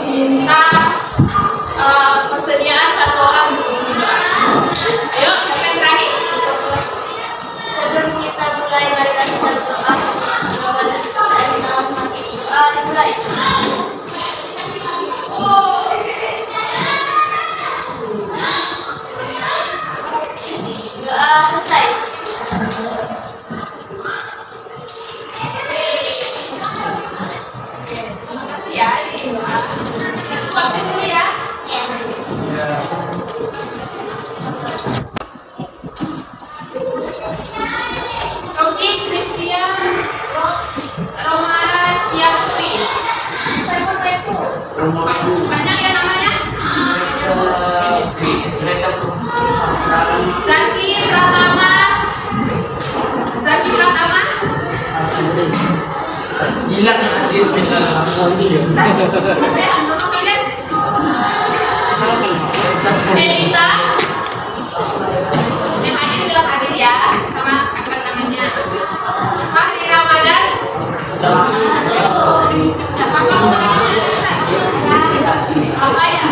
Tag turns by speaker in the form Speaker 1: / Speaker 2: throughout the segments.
Speaker 1: diminta persediaan satu orang untuk berdoa. Ayo, siapa yang berani?
Speaker 2: Sebelum kita mulai, mari kita berdoa. Doa dimulai. Doa selesai.
Speaker 1: Makasih ya. Absen dulu ya. Rocky Christian Romana Siapri. Panjang ya namanya? Zaki Pratama.
Speaker 3: Hilang anjir.
Speaker 1: Elita. Yang hadir bilang hadir ya, sama angkat tangannya. Fahri Ramadan. Apa ya?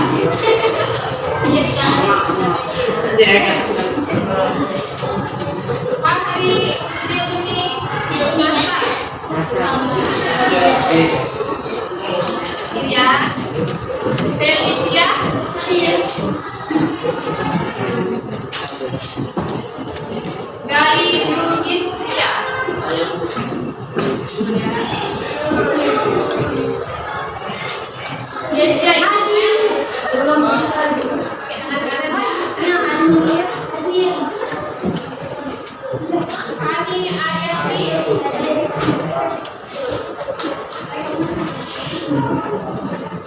Speaker 1: Fakri Dilmi Masa. Ya. Felicia. Gali Yudhistria. Yesia Adi. Ani Ayati.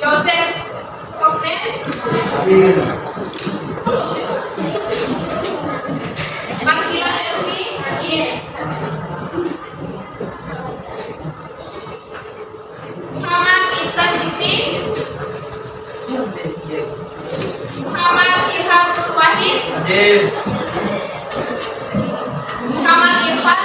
Speaker 1: Joseph Koplen. Maksila Elvi. Muhammad Iksan Siti. Muhammad Ilham Wahid. Muhammad Irfan.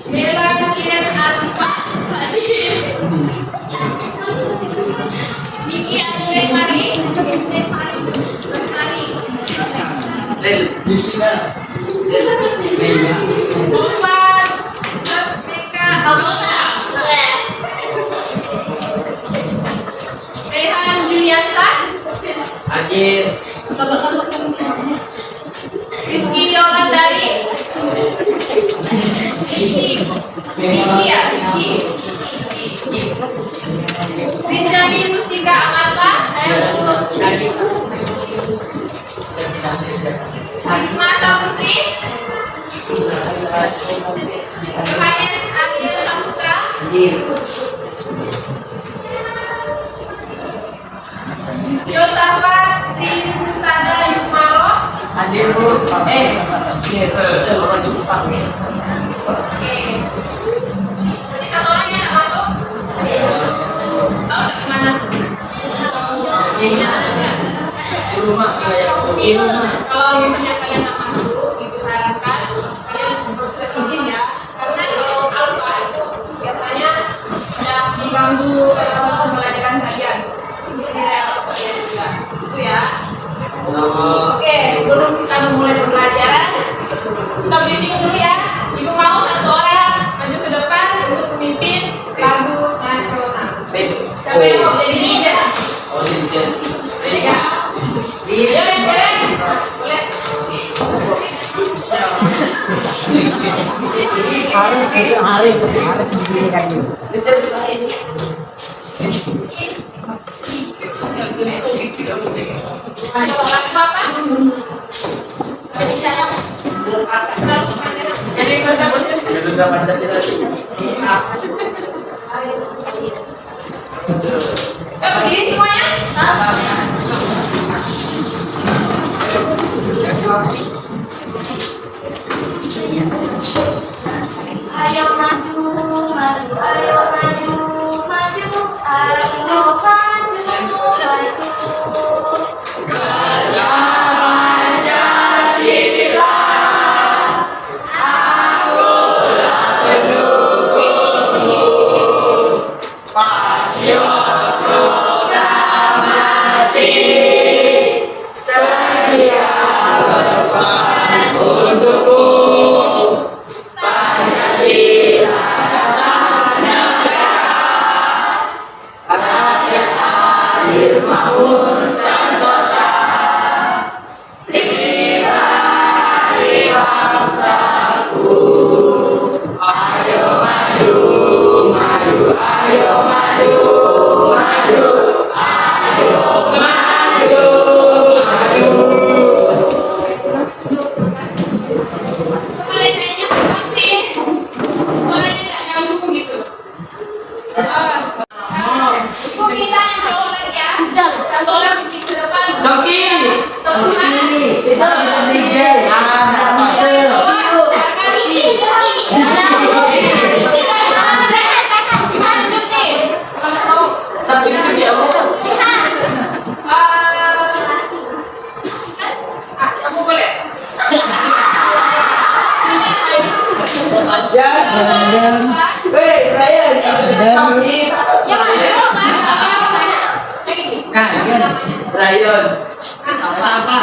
Speaker 1: Bella Kecil Arifah. Niki Andresari. Umar Sasmika Rehan Juliansa. Rizky Yolandari. Rinjani Mustika Amarta. Risma Saputri. Yohanes Agil Saputra. Yosafat Trinusada Yukmaro. Oke. Ini satu orang yang nggak masuk. Oh, gimana? Kalau misalnya kalian nggak masuk, ibu sarankan kalian harus izin ya, karena kalau alfa itu biasanya sudah mengganggu pembelajaran kalian. Untuk nilai alfa kalian juga, itu ya. Oke, sebelum kita memulai pembelajaran, kita briefing dulu ya. Ibu mau satu orang maju ke depan untuk memimpin lagu nasional. Siapa yang mau jadi leader? Iya, boleh.
Speaker 4: harus disediakan dulu.
Speaker 1: Ayo, lagu apa?
Speaker 3: Garuda Pancasila.
Speaker 1: Berdiri semuanya.
Speaker 2: Ayo maju, maju, ayo maju, maju, ayo maju, maju.
Speaker 3: Hei, Ryan.
Speaker 1: Yang kedua, Mas. Yang ini.
Speaker 3: Ryan. Apa?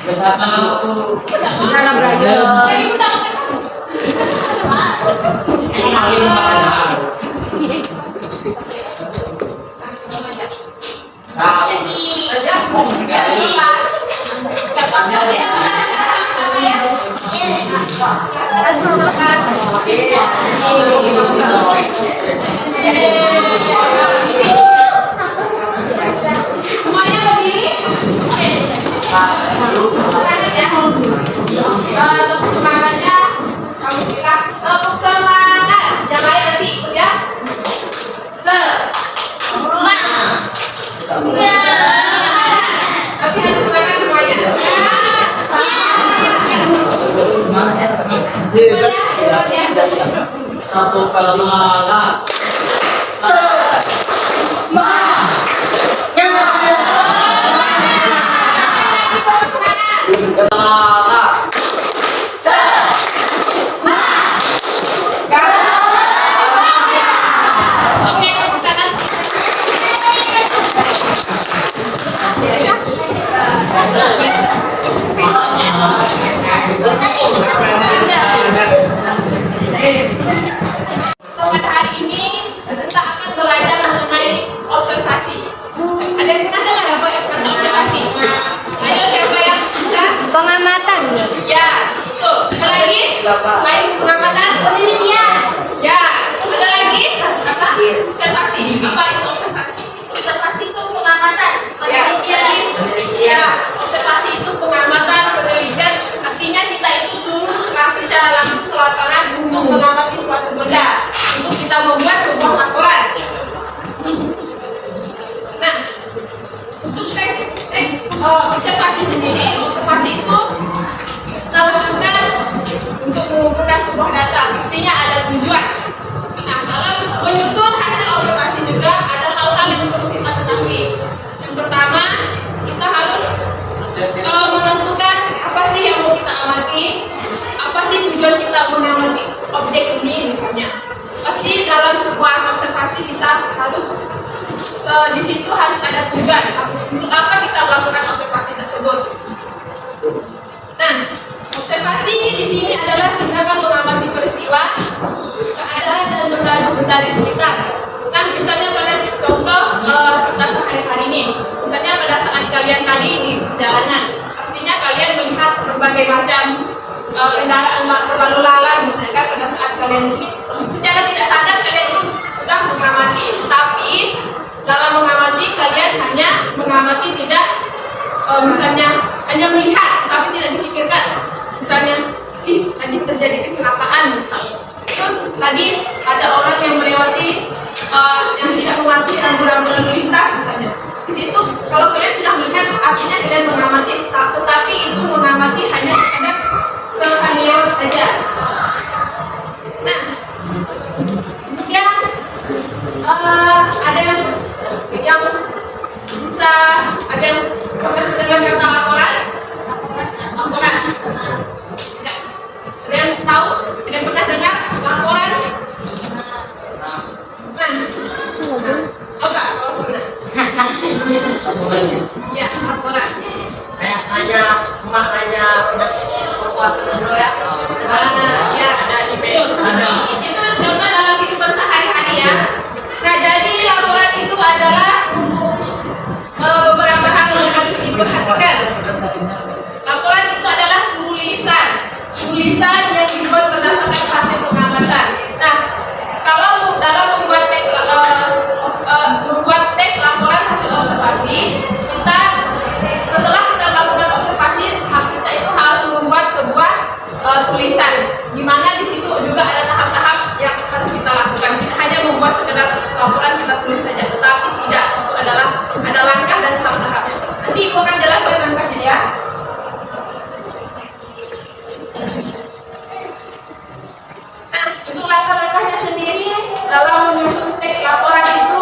Speaker 3: Bersama
Speaker 4: Karena belajar.
Speaker 1: Yang ini udah pakai satu. Semuanya berdiri. Oke. Lanjut ya. Untuk semangatnya kamu bilang tepuk semangat. Yang lain nanti ikut ya. Tapi harus semangat semuanya. Ya.
Speaker 3: Satu kalimat. Kata.
Speaker 1: Oke, tepuk tangan. Pada hari ini kita akan belajar mengenai observasi. Ada yang pernah dengar apa yang kata observasi? Ayo siapa yang bisa?
Speaker 2: Pengamatan.
Speaker 1: Ya, betul. Ada lagi? Selain pengamatan, penelitian. Ya, ada lagi? Apa? Observasi. Apa itu observasi?
Speaker 2: Observasi itu pengamatan.
Speaker 1: Ya,
Speaker 2: Penelitian.
Speaker 1: ya, observasi itu pengamatan, penelitian. Artinya kita itu turun secara langsung ke lapangan untuk mengamati suatu benda, untuk kita membuat sebuah laporan. Nah, untuk observasi sendiri, observasi itu kita lakukan untuk mengumpulkan sebuah data. Pastinya ada tujuan. Nah, dalam menyusun hasil observasi juga ada hal-hal yang perlu kita ketahui. Yang pertama, kita harus menentukan apa sih yang mau kita amati, apa sih tujuan kita mengamati objek ini misalnya. Pasti dalam sebuah observasi kita harus di situ harus ada tujuan untuk apa kita melakukan observasi tersebut. Nah, observasi di sini adalah tindakan mengamati peristiwa, keadaan dan benda-benda di sekitar. Nah, misalnya pada contoh kita sehari-hari ini, misalnya pada saat kalian tadi di jalanan, pastinya kalian melihat berbagai macam kendaraan berlalu lalang, misalnya kan pada saat kalian di sini, secara tidak sadar kalian itu sudah mengamati, tapi dalam mengamati kalian hanya mengamati tidak misalnya hanya melihat tapi tidak dipikirkan, misalnya tadi terjadi kecelakaan misalnya, terus tadi ada orang yang melewati yang tidak mematuhi rambu-rambu lalu lintas misalnya. Di situ kalau kalian sudah melihat artinya kalian mengamati, tetapi itu mengamati hanya sekadar sekalian saja. Nah, kemudian ada yang bisa, ada yang pernah mendengar kata laporan? Laporan. Ada yang tahu? Ada yang pernah dengar laporan? Nah, apa? Ya, laporan.
Speaker 3: Kayak nanya, emak nanya puasa dulu ya.
Speaker 1: Ya, ada di media.
Speaker 3: Ada.
Speaker 1: Itu contoh dalam kehidupan sehari-hari ya. Nah, jadi laporan itu adalah beberapa hal yang harus diperhatikan. Laporan itu adalah tulisan yang dibuat berdasarkan hasil pengamatan. Nah, kalau dalam membuat teks laporan hasil observasi, kita setelah kita melakukan observasi, kita itu harus membuat sebuah tulisan, di mana di situ juga ada tahap-tahap yang harus kita lakukan. Tidak hanya membuat sekedar laporan kita tulis saja, tetapi tidak, itu adalah ada langkah dan tahap-tahapnya. Nanti Ibu akan jelaskan langkahnya ya. Nah, untuk langkah-langkahnya sendiri dalam menyusun teks laporan itu,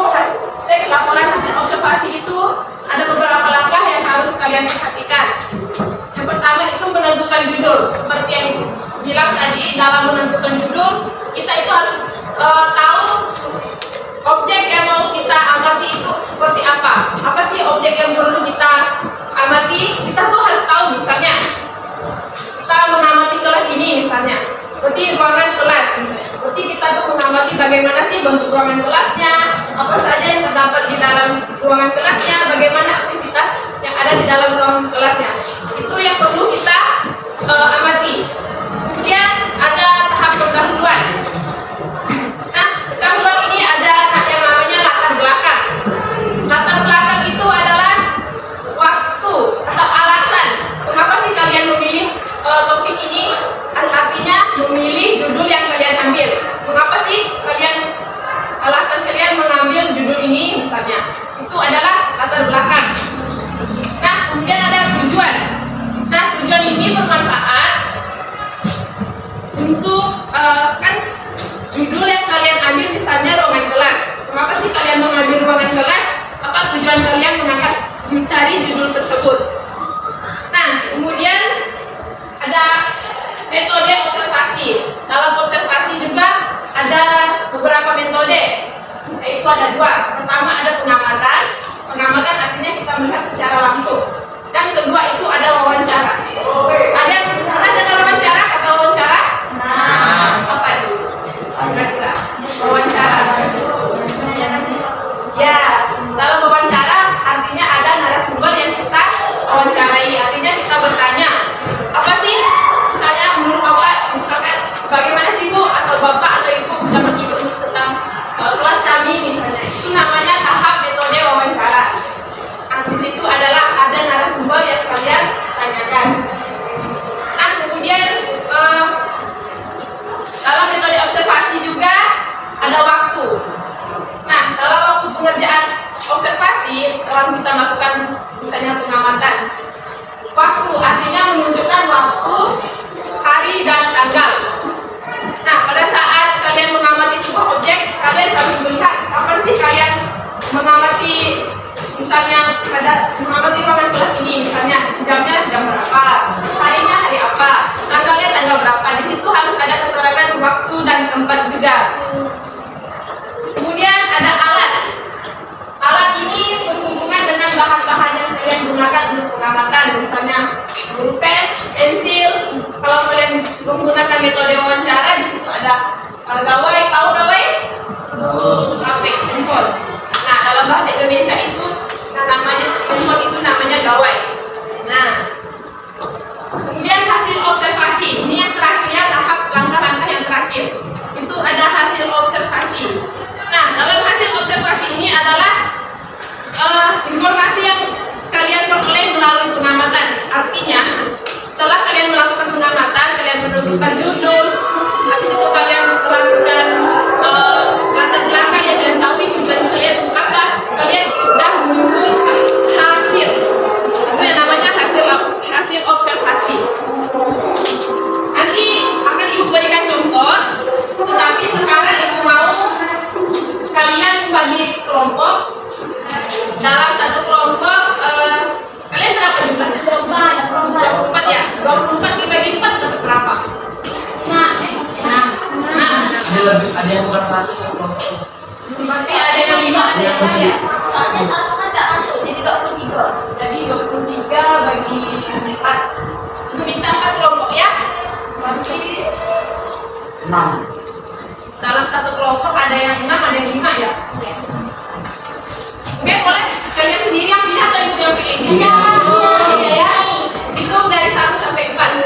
Speaker 1: teks laporan hasil observasi itu ada beberapa langkah yang harus kalian perhatikan. Yang pertama itu menentukan judul, seperti yang bilang tadi, dalam menentukan judul kita itu harus tahu objek yang mau kita amati itu seperti apa. Apa sih objek yang perlu kita amati? Kita tuh harus tahu, misalnya kita mengamati kelas ini misalnya, seperti ruangan kelas misalnya. Berarti kita tuh mengamati bagaimana sih bentuk ruangan kelasnya, apa saja yang terdapat di dalam ruangan kelasnya, bagaimana aktivitas yang ada di dalam ruangan kelasnya. Itu yang perlu kita amati. Kemudian ada tahap pendahuluan. Nah, pendahuluan ini ada yang namanya latar belakang. Latar belakang itu adalah waktu atau alasan mengapa sih kalian memilih topik ini. Artinya memilih judul yang kalian ambil. Mengapa sih alasan kalian mengambil judul ini misalnya? Itu adalah latar belakang. Nah, kemudian ada tujuan. Nah, tujuan ini bermanfaat untuk kan judul yang kalian ambil misalnya ruangan kelas. Mengapa sih kalian mengambil ruangan kelas? Apa tujuan kalian mengangkat mencari judul tersebut? Nah, kemudian ada metode observasi. Dalam observasi juga ada beberapa metode, yaitu ada dua. Pertama ada pengamatan. Pengamatan artinya kita melihat secara langsung. Dan kedua itu ada wawancara. Ada yang pernah dengar wawancara? Kata wawancara? Nah, apa itu? Kira-kira wawancara. Ya, dalam wawancara artinya ada narasumber yang kita wawancarai. Artinya kita bertanya, apa sih? Misalnya menurut Bapak, misalkan bagaimana sih Bu atau Bapak atau Ibu dapat ikut tentang kelas kami misalnya. Itu namanya tahap metode wawancara. Nah, di situ adalah ada narasumber yang kalian tanyakan. Nah, kemudian dalam metode observasi juga ada waktu. Nah, dalam waktu pengerjaan observasi, dalam kita melakukan misalnya pengamatan, waktu artinya menunjukkan waktu, hari dan tanggal. Nah, pada saat kalian mengamati sebuah objek, kalian harus melihat kapan sih kalian mengamati, misalnya mengamati ruangan kelas ini, misalnya jamnya jam berapa, harinya hari apa, tanggalnya tanggal berapa. Di situ harus ada keterangan waktu dan tempat juga. Kemudian ada alat. Alat ini berhubungan dengan bahan-bahan yang kalian gunakan untuk pengamatan, misalnya pulpen, pensil. Kalau kalian menggunakan metode wawancara, di situ ada gawai. Tahu gawai? HP, handphone. Nah, dalam bahasa Indonesia itu namanya handphone itu namanya gawai. Nah, kemudian hasil observasi. Ini yang terakhirnya tahap langkah-langkah yang terakhir. Itu ada hasil observasi. Nah, dalam hasil observasi ini adalah informasi yang kalian peroleh melalui pengamatan. Artinya, setelah kalian melakukan pengamatan, kalian menentukan judul, habis itu kalian melakukan latar belakang yang kalian tahu tujuan kalian apa, kalian sudah menyusun hasil. Itu yang namanya hasil observasi. Nanti akan Ibu berikan contoh, tetapi sekarang Ibu mau sekalian bagi kelompok. Dalam satu kelompok kalian berapa jumlahnya? 24 ya? 24 dibagi 4 dapat berapa? Nah.
Speaker 3: Ada yang bukan satu kelompok.
Speaker 1: Pasti ada yang 5, ada yang 4 ya?
Speaker 2: Soalnya satu kan nggak masuk, jadi 23.
Speaker 1: Jadi 23 bagi 4. Bisa 4 kelompok ya? Berarti
Speaker 3: 6.
Speaker 1: dalam satu kelompok ada yang 6, ada yang 5 ya? Oke, boleh kalian sendiri yang pilih atau Ibu yang pilih? Ya. Itu dari 1 sampai 4.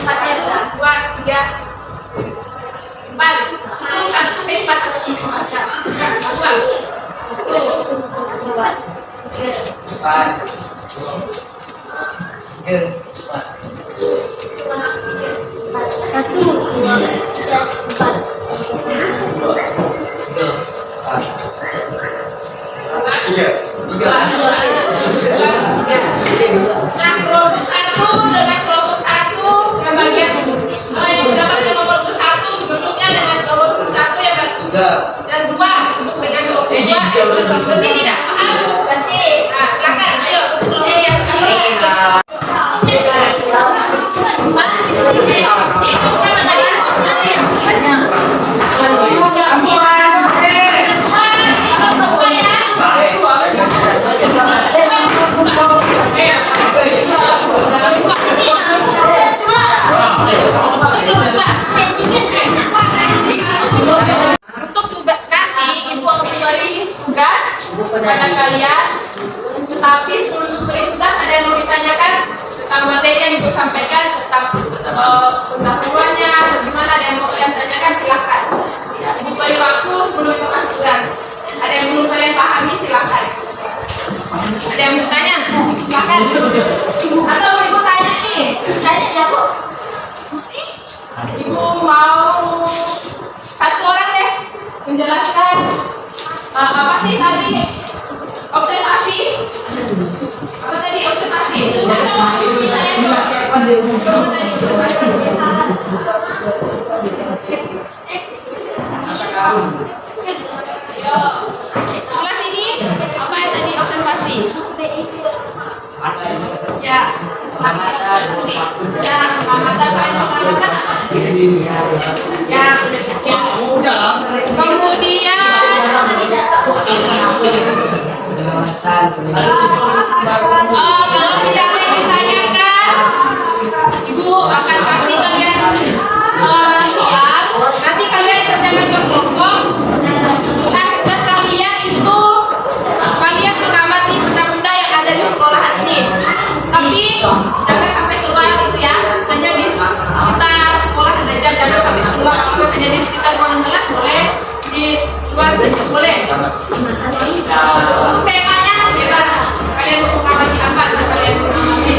Speaker 1: 4 itu 2, 3, 4. Itu 1 sampai 4, 1 sampai 4 ya. 2. Nah, kelompok 1 dengan kelompok 1 yang bagian yang mendapatkan nomor 1 bentuknya dengan nomor 1 yang dan 2 bentuk dengan nomor 2. Berarti tidak paham? Berarti. Nah, silakan. Ayo kelompok yang sekarang. Untuk tugas nanti ibu akan memberi tugas kepada kalian, tetapi sebelum memberi tugas ada yang mau ditanyakan tentang materi yang ibu sampaikan, tentang pendahuluannya, bagaimana, ada yang mau kalian tanyakan, silahkan. Ibu beri waktu sebelum ibu kasih tugas. Ada yang belum kalian pahami, silahkan. Ada yang mau tanya, silahkan. Atau ibu tanya nih,
Speaker 2: Tanya ya Bu.
Speaker 1: ibu mau satu orang deh menjelaskan apa sih tadi observasi? Apa tadi observasi? Ayo, sebelah sini apa yang tadi observasi? Ya, pengamatan. Ya, pengamatan. Ya, kemudian kalau tidak ada yang ditanyakan, ibu akan kasih kalian soal. Nanti kalian kerjakan berkelompok. Bukan tugas kalian itu kalian mengamati benda-benda yang ada di sekolah ini. Tapi jangan sampai keluar gitu ya. Hanya di sekitar sekolah belajar, jangan sampai keluar. Kalau hanya di sekitar ruang kelas boleh, di luar saja boleh. Untuk temanya bebas. Kalian mau mengamati apa? Kalian mengamati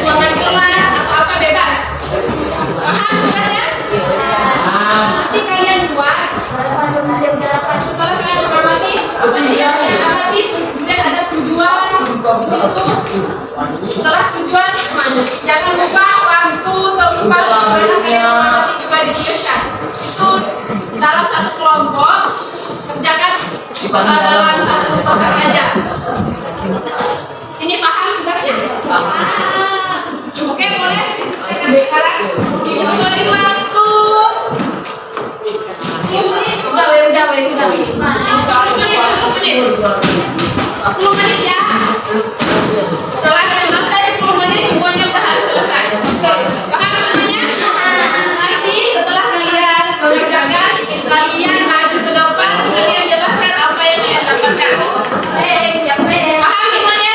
Speaker 1: ruangan kelas atau apa bebas. Paham tugasnya? Nanti kalian buat. Setelah kalian mengamati, kemudian ada tujuan di situ. Setelah tujuan, jangan lupa waktu tempat dimana kalian mengamati juga dituliskan. Itu dalam satu kelompok kerjakan dalam satu topik aja. Sini paham tugasnya? Oke, boleh. Sekarang ibu beri waktu 10 menit. Udah. 10 menit ya. Setelah selesai 10 menit semuanya udah harus selesai. Oke, paham namanya? Nanti setelah kalian mengerjakan, kalian maju ke depan, kalian jelaskan apa yang kalian dapatkan. Paham semuanya?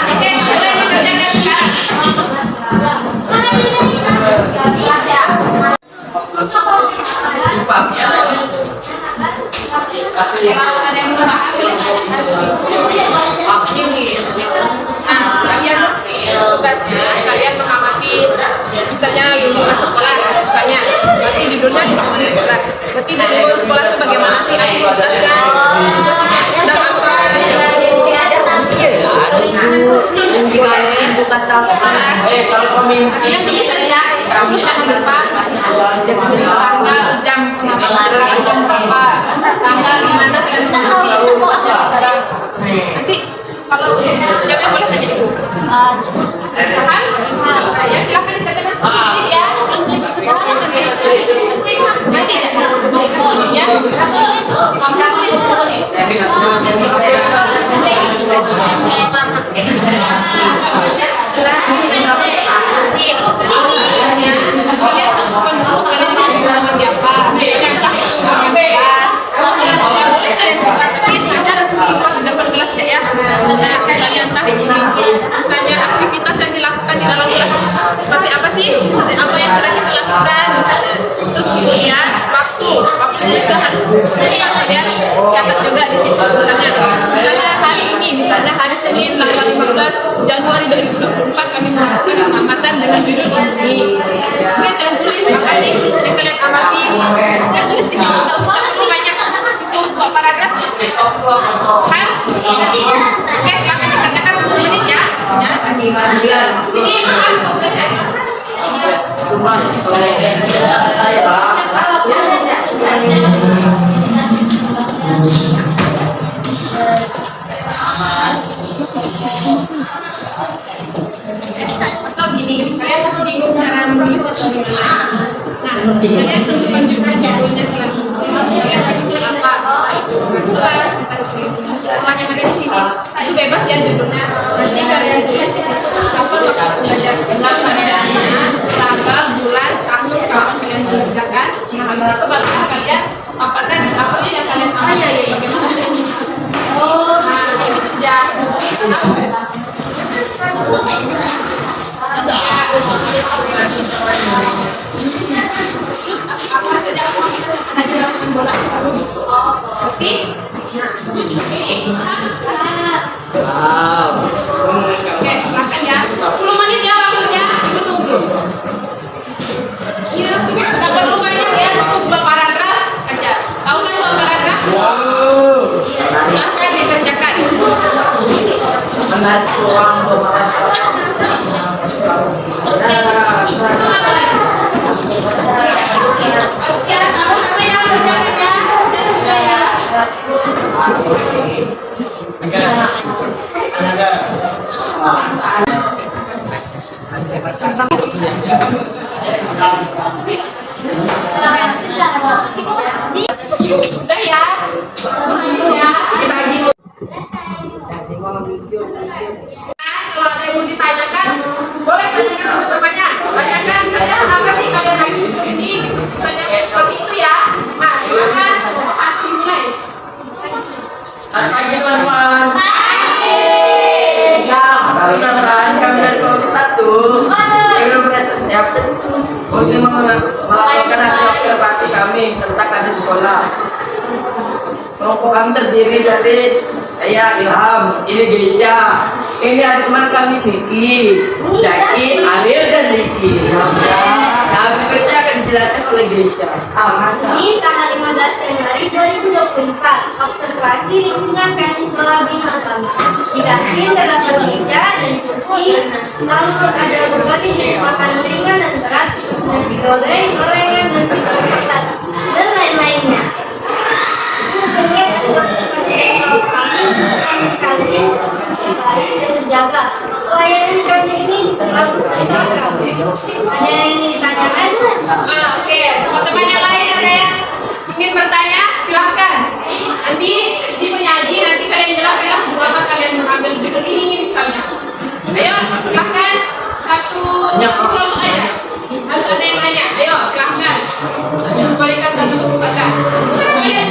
Speaker 1: Oke, boleh dikerjakan sekarang. Kalau ada yang belum paham, kalian tugasnya kalian mengamati misalnya lingkungan sekolah, misalnya berarti judulnya lingkungan sekolah. Berarti di lingkungan sekolah itu bagaimana sih aktivitasnya? Siswa-siswa sedang apa?
Speaker 4: Ibu kata
Speaker 1: Kalian tulis saja, terus jangan lupa jam pengamatan jam berapa, tanggal di mana kalian nanti kalau jamnya boleh tanya ibu. Paham? Ya silakan dikerjakan sedikit ya. Nanti ya. Misalnya aktivitas yang dilakukan di dalam kelas seperti apa sih? Apa yang sedang kita lakukan? Terus kemudian waktunya juga harus kalian catat juga di situ. Misalnya hari ini, misalnya hari Senin tanggal 15 Januari 2024 kami melakukan pengamatan dengan judul ini. Kemudian kalian tulis apa sih yang kalian amati? Kalian tulis di situ. Banyak itu 2 paragraf. Kan? Oke, silakan dikerjakan 10 menit ya. Sini makan atau gini, kalian menulis atau gimana. Nah, kalian tentukan juga judulnya lagi. Kalian tulis apa? Tulis teman yang ada di sini. Itu bebas ya judulnya. Nanti kalian tulis di situ kapan waktu belajar. Tanggalnya, tanggal, bulan, tahun, kapan kalian mengerjakan. Nah, habis itu baru kalian paparkan apa sih yang kalian tahu ya, bagaimana kalian oh, nah, kayak gitu aja. Itu apa? Apa saja kita bola oke.
Speaker 3: Wow.
Speaker 1: Oke, makan ya. 10 menit ya waktunya. Ibu tunggu. Nggak perlu banyak ya, cukup 2 paragraf aja. Tahu kan 2 paragraf? Silahkan dikerjakan.
Speaker 3: Menarik uang
Speaker 1: Oke, itu apa lagi? Ya, sama-sama ya kerjakan ya. Dan saya. Sudah ya. Habis ya. Kalau ada yang mau ditanyakan, boleh tanyakan sama temannya. Tanyakan saya apa sih kalian lagi butuh ini? Misalnya seperti itu ya. Nah, silakan satu dimulai.
Speaker 3: Selamat pagi teman-teman. Siap. Perkenalkan kami dari kelompok 1. Yang berasal untuk melakukan hasil observasi kami tentang keadaan sekolah. Kelompok kami terdiri dari saya Ilham, ini Geisha, ini ada teman kami Niki, Zaki, Ariel dan Ricky. Nah, berikutnya akan dijelaskan oleh Geisha.
Speaker 2: Di tanggal 15 Januari 2024, observasi lingkungan teknis sekolah Bina Utama. Di kantin terdapat meja dan kursi, lalu ada berbagai jenis makanan ringan dan berat, nasi goreng, gorengan, dan pisau coklat, dan lain-lainnya. Kemudian ada kami di kantin baik dan terjaga. Pelayanan di kantin ini bagus dan cocok. Ada yang ingin ditanyakan?
Speaker 1: Oke, teman-teman yang lain ada yang ingin bertanya, silahkan. Nanti di penyaji nanti kalian jelaskan berapa kalian mengambil judul ini misalnya. Ayo, silahkan satu kelompok aja. Harus ada yang nanya. Ayo, silahkan. Kembalikan satu kepada. Kalian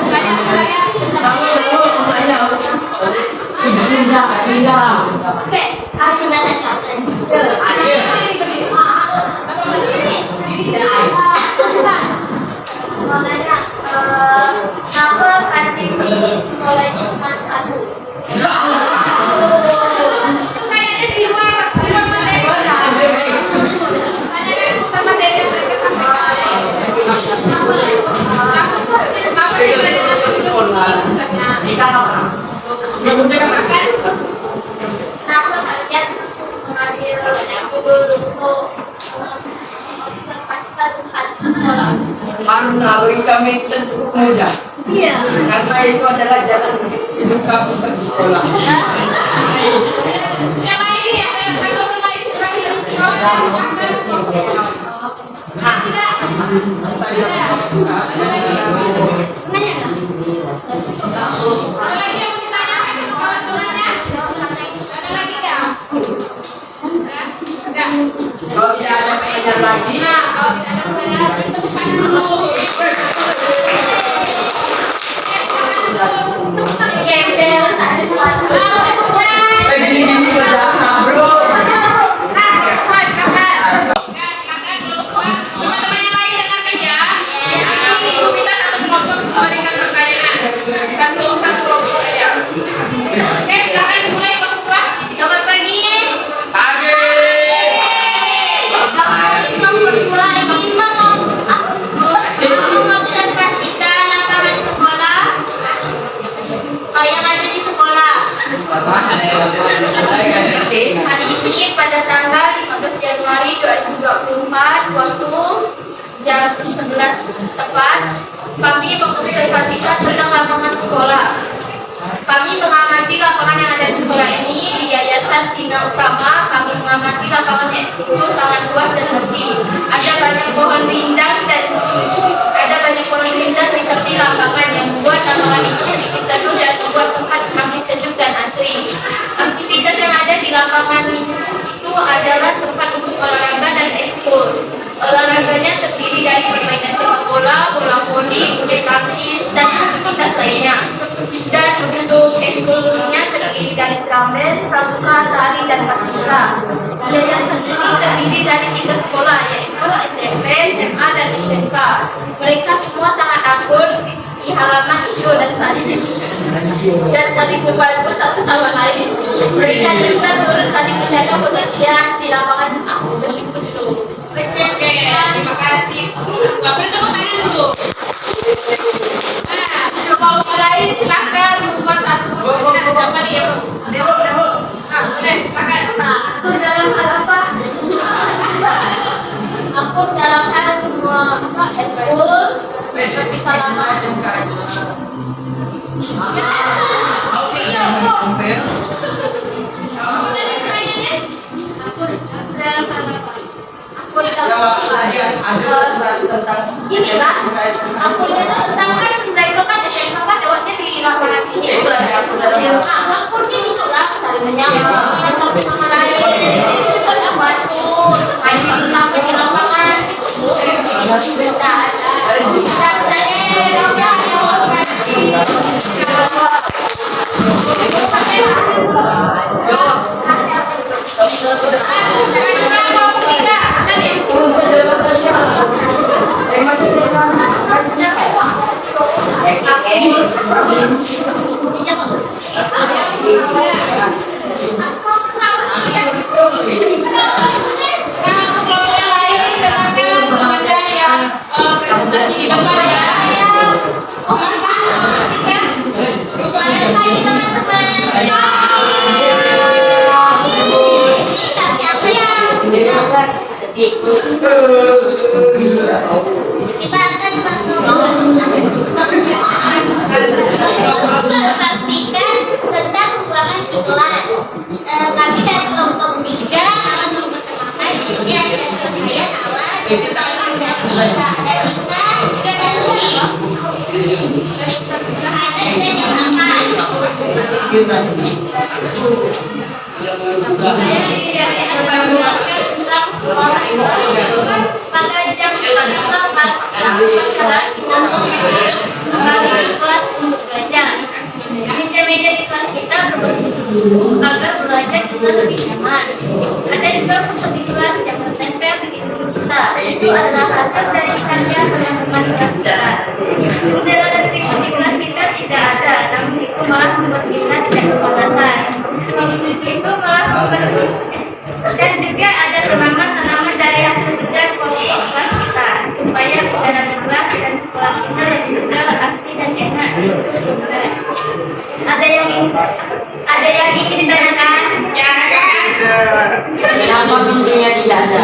Speaker 1: tanya ke saya.
Speaker 2: Oke, harus gimana sih? Soalnya kenapa kantin di sekolah ini cuma satu?
Speaker 1: Itu kayaknya di luar materi. Tanyakan bukan materi yang mereka sampaikan. Kenapa sih mereka sekolah?
Speaker 2: Kenapa kalian mengambil judul buku observasi lingkungan sekolah?
Speaker 3: Karena bagi kami itu cukup mudah.
Speaker 2: Iya.
Speaker 3: Karena itu adalah jalan hidup kami di sekolah.
Speaker 1: Yang lain ya, yang lain silahkan. Tidak.
Speaker 2: Nanya nggak?
Speaker 1: Ada lagi yang mau ditanyakan sama kawan-kawannya? Ada lagi nggak? Sudah.
Speaker 3: Kalau tidak ada pertanyaan lagi,
Speaker 1: Nah, kalau tidak ada pertanyaan, kita buka dulu.
Speaker 2: Gembel, ada suatu.
Speaker 1: Halo, Ibu.
Speaker 3: gini berjasa bro.
Speaker 1: Teman-teman yang lain dengarkan ya. Nanti kita satu kelompok memberikan pertanyaan. Satu kelompok aja. Oke, silakan dimulai kelompok 2.
Speaker 2: Selamat pagi.
Speaker 3: Pagi.
Speaker 2: Mengobservasikan lapangan sekolah yang ada di sekolah. Hari ini pada tanggal 15 Januari 2024 waktu jam 11 tepat kami mengobservasikan tentang lapangan sekolah. Kami mengamati lapangan yang ada di sekolah ini di Yayasan Bina Utama. Kami mengamati lapangan itu sangat luas dan bersih. Ada banyak pohon rindang di tepi lapangan yang membuat lapangan itu sedikit teduh dan membuat tempat semakin sejuk dan asri. Aktivitas yang ada di lapangan itu adalah tempat untuk olahraga dan ekskul. Olahraganya terdiri dari permainan sepak bola, bola voli, bulu tangkis, dan aktivitas lainnya. Dan untuk ekskulnya terdiri dari drum-band, pramuka, tari, dan paskibra. Yayasan ini terdiri dari 3 sekolah, yaitu SMP, SMA, dan SMK. Mereka semua sangat akur di halaman itu dan saling membantu satu sama lain. Mereka juga turut saling menjaga kebersihan di lapangan bersih.
Speaker 1: Oke, terima kasih. Nggak boleh tepuk tangan dulu. Nah, coba mulai silakan buat satu. Siapa nih ya, Bu? Nah, boleh silakan.
Speaker 2: Aku dalam hal apa? Aku dalam hal ekskul. Aku tentang kan mereka kan SMK kan lewatnya di lapangan sini. Akurnya itu lah saling menyapa satu sama lain. Itu saling bantu. Main sama di lapangan. Kita akan saksikan tentang ruangan di kelas. Kami dari kelompok 3 akan memperkenalkan. Di sini ada saya Nala, pada jam 8 meja-meja di kelas kita berbentuk agar belajar kita lebih nyaman. Ada juga kursi di kelas yang bertempel di dinding kita. Itu adalah hasil dari karya teman-teman kelas kita. Jendela dan pintu di kelas kita tidak ada, namun itu malah membuat kita tidak kepanasan. Itu malah membuat dan juga ada tanaman-tanaman dari hasil kerja kelompok kelas kita supaya udara di kelas dan sekolah kita lebih segar, asri dan enak. Ada yang ingin ditanyakan? Ya ada.
Speaker 3: Kenapa pintunya tidak ada?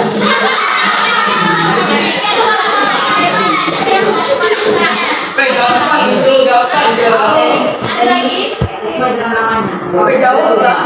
Speaker 3: Gampang itu, gampang jawab.
Speaker 2: Ada lagi?
Speaker 3: Oke, jawab enggak?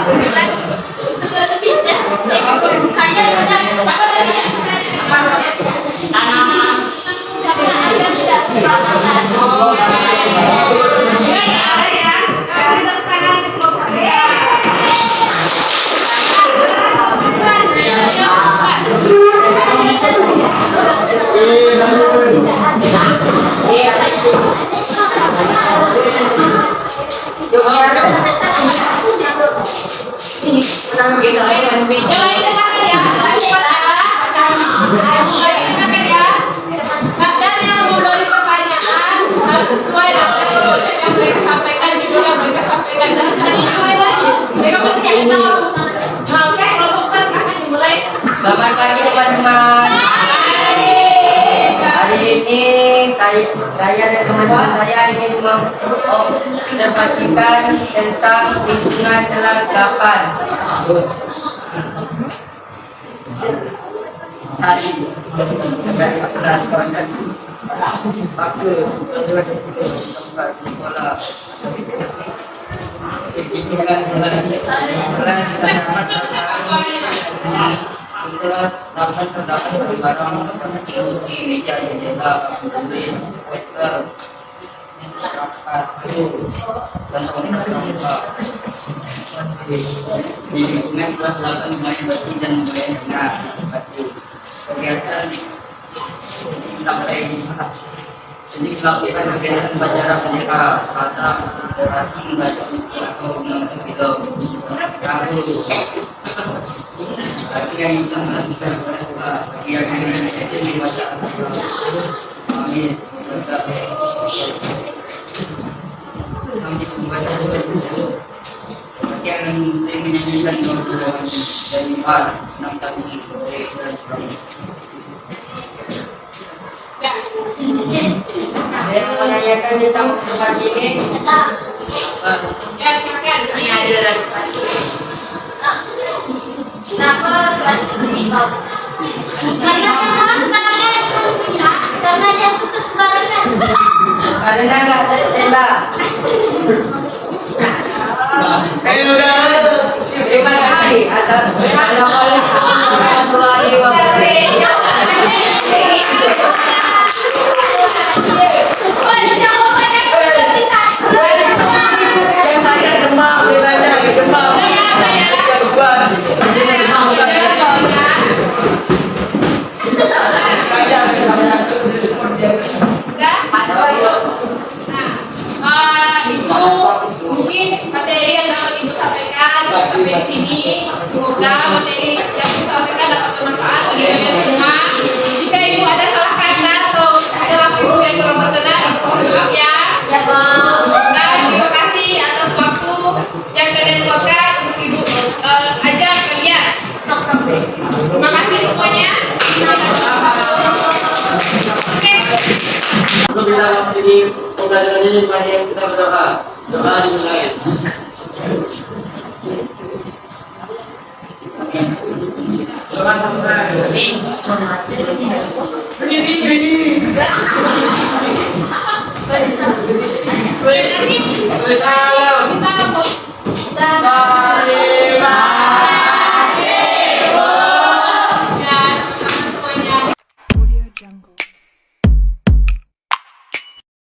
Speaker 1: Sesuai dengan yang mereka sampaikan, judul yang mereka sampaikan, dan tanya apa lagi? Mereka pasti cari tahu. Oke, kelompok kelas akan dimulai.
Speaker 3: Selamat pagi teman-teman. Hari ini saya dan teman-teman saya ingin mengobservasikan tentang lingkungan kelas 8. Kelas 8 terdapat barang seperti meja, jendela, poster, kartu, dan komunitas. Di lingkungan kelas 8 main batu dan main batu. Kegiatan sampai jadi melakukan kegiatan belajar mereka bahasa orasi membaca atau menonton video kamu bagi yang bisa bagi yang membaca kami membaca bagi yang muslim menyanyikan doa dari bar senang tadi ada yang menanyakan tentang presentasi ini?
Speaker 1: Ya, silakan.
Speaker 2: Kenapa kelas itu karena memang sebenarnya karena dia tutup sebenarnya.
Speaker 4: Karena nggak ada Stella.
Speaker 3: Udah.
Speaker 4: Terima kasih. Assalamualaikum warahmatullahi wabarakatuh. Yang saya demam, bilangnya lagi demam.
Speaker 1: Itu mungkin materi yang dapat Ibu sampaikan sampai di sini. Semoga materi yang Ibu sampaikan dapat bermanfaat bagi kalian semua. Jika Ibu ada salah kata atau perilaku Ibu yang kurang berkenan, Ibu mohon maaf ya. Dan terima kasih atas waktu yang kalian luangkan untuk Ibu ajar kalian. Terima kasih semuanya.
Speaker 3: Bila waktu ini pembelajaran ini mari kita berdoa. Doa dimulai. Doa sampai.
Speaker 1: Boleh nanti kita